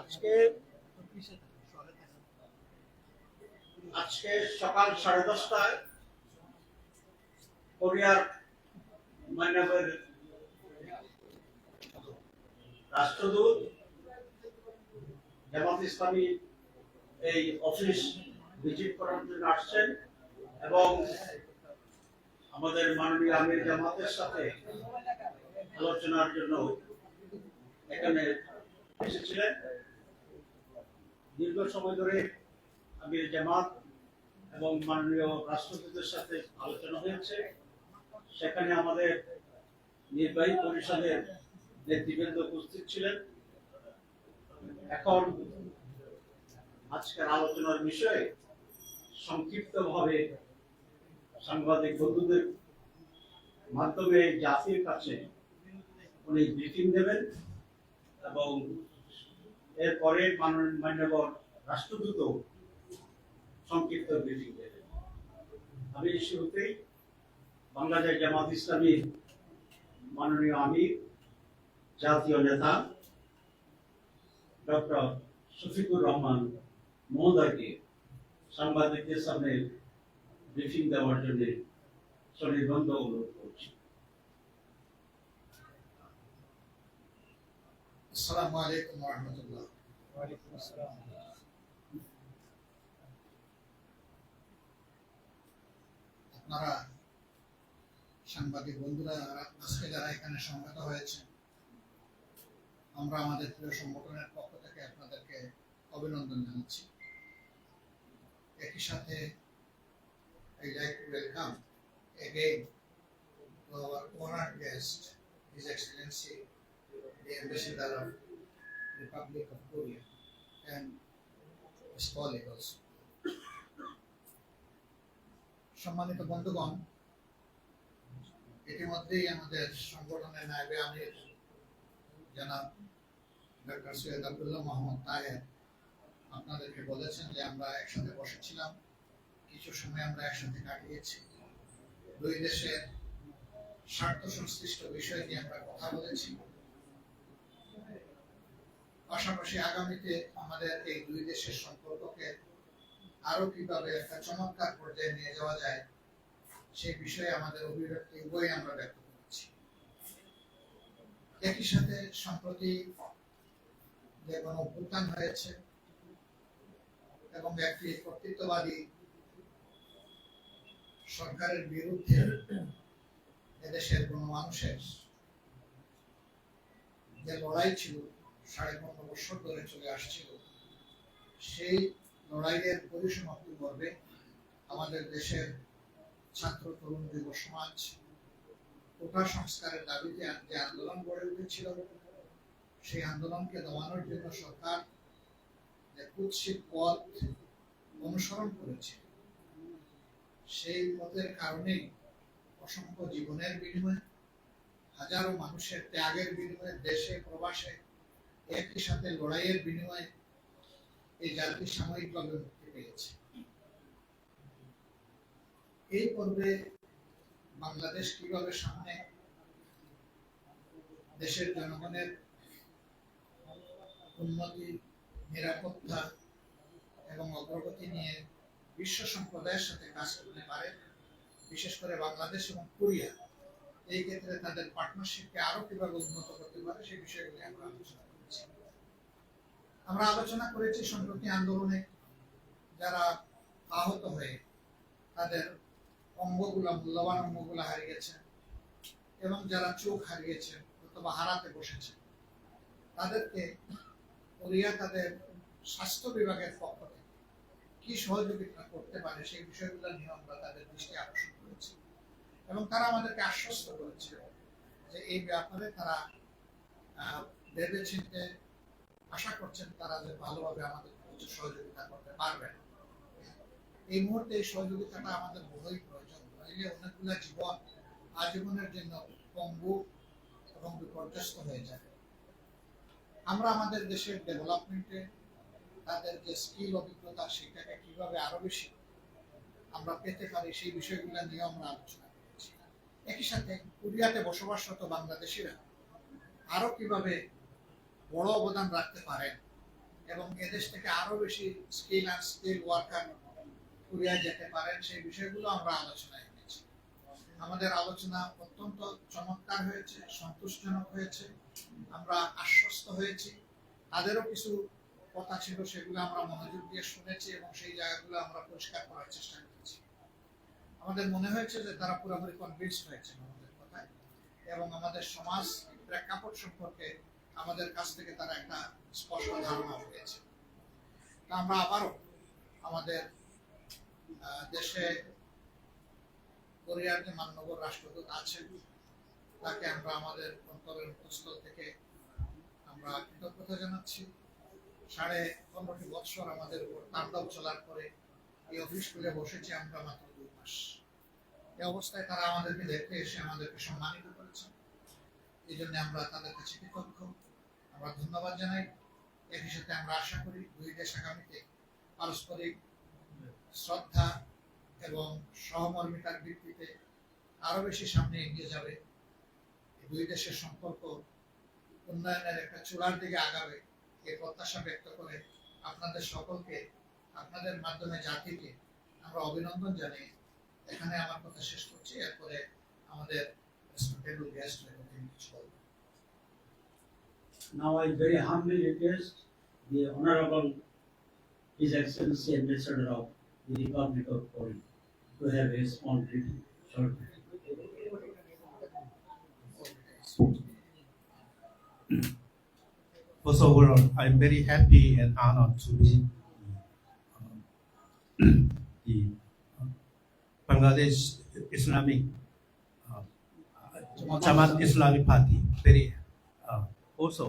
আজকে আজকে সকাল 10:30টায় কোরিয়ার মান্যবর রাষ্ট্রদূত জামাত ইসলামী এই অফিস ভিজিট করার জন্য আসছেন এবং আমাদের মাননীয় আমির জামাতের সাথে আলোচনার জন্য এখানে এসেছিলেন। দীর্ঘ সময় ধরে আমির জামাত এবং মাননীয় রাষ্ট্রদূতের সাথে আলোচনা হয়েছে। সেখানে আমাদের নির্বাহী পরিষদের নেতৃবৃন্দ উপস্থিত ছিলেন। এখন আজকের আলোচনার বিষয়ে সংক্ষিপ্তভাবে সাংবাদিক বন্ধুদের মাধ্যমে জাতির কাছে উনি ব্রিফিং দেবেন এবং এরপরে মাননীয় রাষ্ট্রদূত সংক্ষিপ্ত ব্রিফিং দেবেন। আমি শুরুতেই বাংলাদেশ জামাত ইসলামীর মাননীয় আমির জাতীয় নেতা ডক্টর শফিকুর রহমান মহোদয়কে সাংবাদিকদের সামনে ব্রিফিং দেওয়ার জন্য সনির্বন্ধ অনুরোধ করছি। আসসালামু আলাইকুম ওয়া রাহমাতুল্লাহ। ওয়া আলাইকুম আসসালাম। আপনারা সাংবাদিক বন্ধুরা আজকে যারা এখানে সমবেত হয়েছে, আমরা আমাদের প্রিয় সংগঠনের পক্ষ থেকে আপনাদেরকে অভিনন্দন জানাচ্ছি। একই সাথে I like to welcome again to our honored guest, His Excellency the Ambassador of Republic of Korea and his colleague also. সম্মানিত বন্ধুগণ, ইতিমধ্যেই আমাদের সংগঠনের নায়েবে আমির জনাব ডক্টর সৈয়দ আব্দুল্লাহ মোহাম্মদ তাহের আপনাদেরকে বলেছেন যে আমরা একসাথে বসেছিলাম, কিছু সময় আমরা একসাথে কাটিয়েছি, দুই দেশের স্বার্থ সংশ্লিষ্ট বিষয় নিয়ে আমরা কথা বলেছি। পাশাপাশি আগামীতে আমাদের এই দুই দেশের সম্পর্ককে আরো কিভাবে একটা চমৎকার পর্যায়ে নিয়ে যাওয়া যায় সেই বিষয়ে আমাদের অভিব্যক্তি উভয় আমরা ব্যক্ত করছি। একই সাথে সম্প্রতি যে গণঅভ্যুত্থান হয়েছে এবং একটি কর্তৃত্ববাদী সরকারের বিরুদ্ধে এদেশের গণমানুষের যে লড়াই ছিল 15.5 বছর ধরে চলে আসছিল, সেই লড়াইয়ের পরিসমাপ্তি পর্বে আমাদের দেশের ছাত্র তরুণ যুব সমাজ কোটা সংস্কারের দাবিতে যে আন্দোলন গড়ে উঠেছিল, সেই আন্দোলনকে দমানোর জন্য সরকার যে কুৎসিত পথ অনুসরণ করেছে, সেই পথের কারণেই অসংখ্য জীবনের বিনিময়ে, হাজারো মানুষের ত্যাগের বিনিময়ে, দেশে প্রবাসে একই সাথে লড়াইয়ের বিনিময়ে এই জাতি সাময়িকভাবে মুক্তি পেয়েছে। এই পর্বে বাংলাদেশ কিভাবে সামনে দেশের জনগণের উন্নতি, নিরাপত্তা এবং অগ্রগতি নিয়ে বিশ্ব সম্প্রদায়ের সাথে কাজ করতে পারে, বিশেষ করে বাংলাদেশ এবং কোরিয়া এই ক্ষেত্রে তাদের পার্টনারশিপকে আরো কিভাবে উন্নত করতে পারে সেই বিষয়গুলি আমরা আলোচনা করেছি। আমরা আলোচনা করেছি সম্প্রতি আন্দোলনে যারা আহত হয়ে তাদের অঙ্গগুলা, মূল্যবান অঙ্গগুলা হারিয়েছে এবং যারা চোখ হারিয়েছে অথবা হারাতে বসেছে, তাদেরকে কোরিয়া তাদের স্বাস্থ্য বিভাগের পক্ষ থেকে কি সহযোগিতা করতে পারে সেই বিষয়গুলো নিয়ে আমরা তাদের দৃষ্টি আকর্ষণ করেছি এবং তারা আমাদেরকে আশ্বস্ত করেছে যে এই ব্যাপারে তারা ভেবে চিন্তে আশা করছেন তারা যে ভালোভাবে আমাদের কিছু সহযোগিতা করতে পারবেন। এই মুহূর্তে এই সহযোগিতাটা আমাদের বড়ই প্রয়োজন। নইলে অনেকগুলো জীবন আজীবনের জন্য পঙ্গু এবং বিপর্যস্ত হয়ে যাবে। আমরা আমাদের দেশের ডেভেলপমেন্টে তাদের যে স্কিল, অভিজ্ঞতা, সেটাকে কিভাবে আরো বেশি আমরা পেতে পারি সেই বিষয়গুলো নিয়ে আমরা আলোচনা করেছি। একই সাথে কোরিয়াতে বসবাসরত বাংলাদেশিরা আরো কিভাবে বড় অবদান রাখতে পারেন এবং এদেশ থেকে আরো বেশি স্কিল অ্যান্ড স্কিল ওয়ার্কার কোরিয়ায় যেতে পারেন সেই বিষয়গুলো আমরা আলোচনায় এনেছি। আমাদের আলোচনা অত্যন্ত চমৎকার হয়েছে, সন্তোষজনক হয়েছে, আমরা আশ্বস্ত হয়েছি। তাদেরও কিছু কথা ছিল, সেগুলো আমরা মনোযোগ দিয়ে শুনেছি এবং সেই জায়গাগুলো আমরা পরিষ্কার করার চেষ্টা করেছি। আমাদের মনে হয়েছে যে তারা পুরোপুরি কনভিন্সড হয়েছে আমাদের কথায়, এবং আমাদের সমাজ প্রেক্ষাপট সম্পর্কে আমাদের কাছ থেকে তারা একটা স্পষ্ট ধারণা পেয়েছে। আমরা আবারও আমাদের দেশে কোরিয়ার যে মাননীয় রাষ্ট্রদূত আছেন তাকে আমরা আমাদের অন্তরের অন্তঃস্থল থেকে আমরা কৃতজ্ঞতা জানাচ্ছি। 15.5 বছর আমাদের উপর তাণ্ডব চলার পরে এই অফিস খুলে বসেছি আমরা মাত্র 2 মাস। এই অবস্থায় তারা আমাদেরকে দেখতে এসে আমাদেরকে সম্মানিত করেছেন, এই জন্য আমরা তাদের কাছে কৃতজ্ঞ, আমরা ধন্যবাদ জানাই। একই সাথে আমরা আশা করি দুই দেশ আগামীতে পারস্পরিক শ্রদ্ধা এবং সহমর্মিতার ভিত্তিতে আরো বেশি সামনে এগিয়ে যাবে। দুই দেশের সম্পর্ক উন্নয়নের একটা চূড়ার দিকে আগাবে এই প্রত্যাশা ব্যক্ত করে আপনাদের সকলকে, আপনাদের মাধ্যমে জাতিকে আমরা অভিনন্দন জানিয়ে এখানে আমার কথা শেষ করছি। এরপরে আমাদের রেসপেক্টেবল গেস্ট কিছু বলবেন। Now I very humbly request the Honorable His Excellency Ambassador of the Republic of Korea to have a small greeting, short greeting. First of all, I'm very happy and honored to visit the Bangladesh Islamic Jamaat Islamic Party. Also,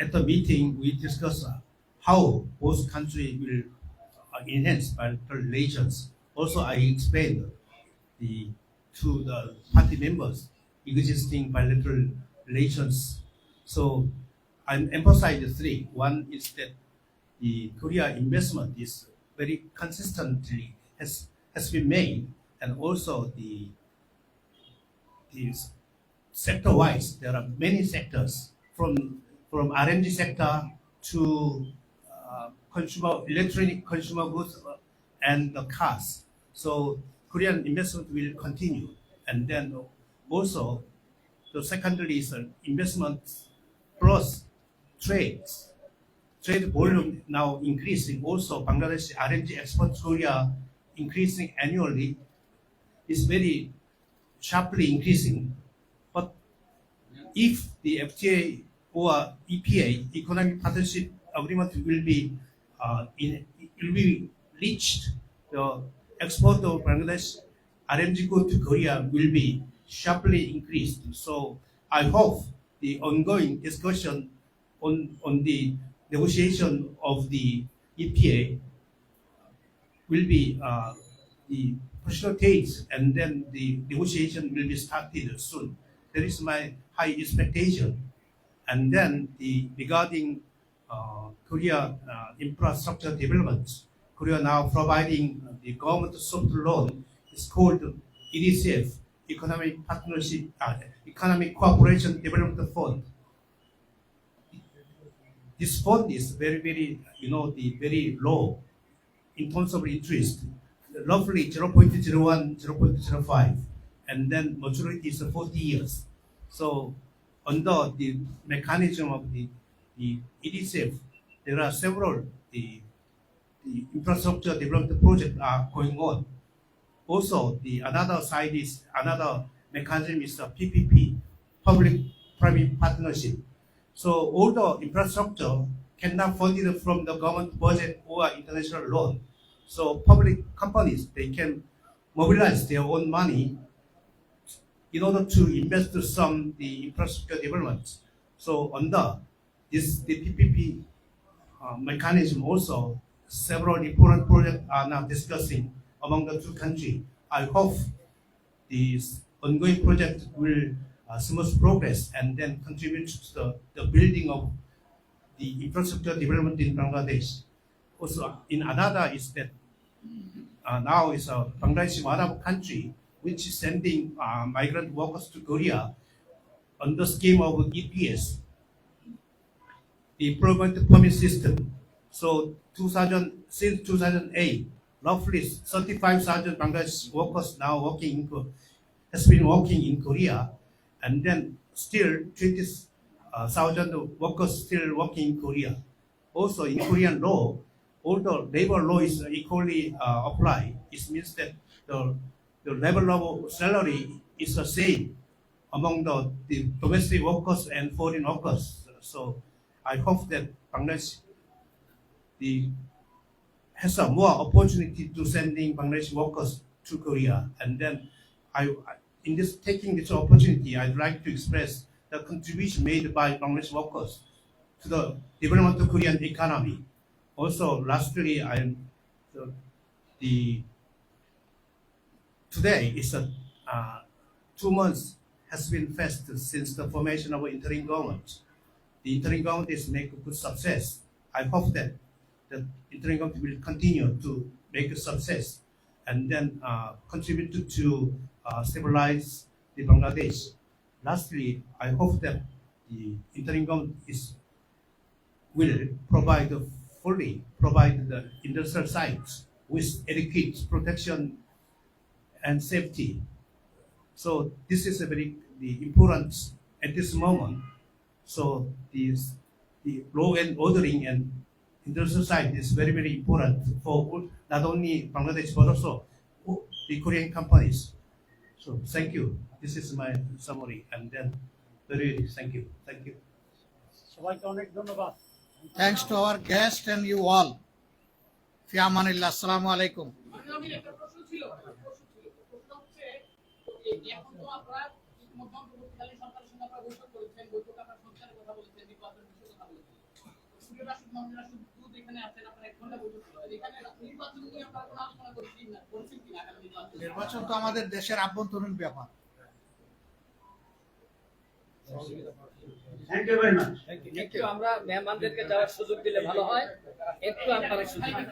at the meeting, we discussed how both countries will enhance bilateral relations. Also, I explained to the party members existing bilateral relations. So, I'm emphasizing three. One is that the Korea investment is very consistently has been made, and also the sector-wise, there are many sectors from R&D sector to electronic consumer goods and the cars. So Korean investment will continue, and then also the secondary is investment plus trade volume now increasing. Also Bangladesh R&D export to Korea increasing annually is very sharply increasing. But if the FTA or EPA economic partnership agreement will be reached, the export of Bangladesh R&D goods to Korea will be sharply increased. So I hope the ongoing discussion on the negotiation of the EPA will be the facilitates, and then the negotiation will be started soon. That is my high expectation. And then regarding Korea infrastructure development, Korea now providing the government soft loan. It's called EDCF, Economic Partnership, Economic Cooperation Development Fund. This fund is very, very low in terms of interest, roughly 0.01, 0.05, and then maturity is 40 years. So under the mechanism of the EDCF, there are several the infrastructure development projects are going on. Also, another side is another mechanism is the PPP, public-private partnership. So all the infrastructure cannot funded from the government budget or international loan. So public companies, they can mobilize their own money in order to invest some the infrastructure development. So under the PPP mechanism, also several important projects are now discussing among the two countries. I hope this ongoing project will smooth progress and then contribute to the building of the infrastructure development in Bangladesh. Also, in another is that now is Bangladesh is one of the country which is sending migrant workers to Korea on the scheme of EPS. the employment permit system. So since 2008, roughly 35,000 Bangladesh workers now has been working in Korea, and then still 20,000 workers still working in Korea. Also in Korean law, although labor law is equally applied, it means that the level of salary is the same among the domestic workers and foreign workers. So I hope that Bangladesh has a more opportunity to sending Bangladeshi workers to Korea. And then in taking this opportunity, I'd like to express the contribution made by Bangladeshi workers to the development of Korean economy. Also, lastly, today is 2 months has been passed since the formation of interim government. The interim government is make a good success. I hope that the interim government will continue to make a success and then contribute to stabilize the Bangladesh. Lastly, I hope that the interim government will fully provide the industrial sites with adequate protection and safety. So this is a very important at this moment. So the law and ordering and industrial side is very, very important for not only Bangladesh but also the Korean companies. So thank you. This is my summary, and then very thank you. Thank you. সবাইকে অনেক ধন্যবাদ। Thanks to our guest and you all. Fi amanillah. Assalamu alaikum. আমি একটা প্রশ্ন ছিল প্রশ্ন হচ্ছে এখন তো আপনারা মধ্যন্তবর্তীকালীন সরকারের সঙ্গে আপনারা বৈঠক করেছেন, বৈঠকে আপনারা সংস্কারের কথা বলেছেন, নির্বাচনের বিষয়ে কথা বলেছেন। সুপ্রিয় রাষ্ট্র মন্ত্রীরা শুধু এখানে আছেন, আপনারা এক ঘন্টা বৈঠক করেন, এখানে নির্বাচন নিয়ে আপনারা কোনো আলোচনা করছেন কিনা আগামী নির্বাচন? নির্বাচন তো আমাদের দেশের আভ্যন্তরীণ ব্যাপার। Thank you very much. একটু আমরা মেহমানদেরকে যাওয়ার সুযোগ দিলে ভালো হয়, একটু আপনারা সুযোগ দিন।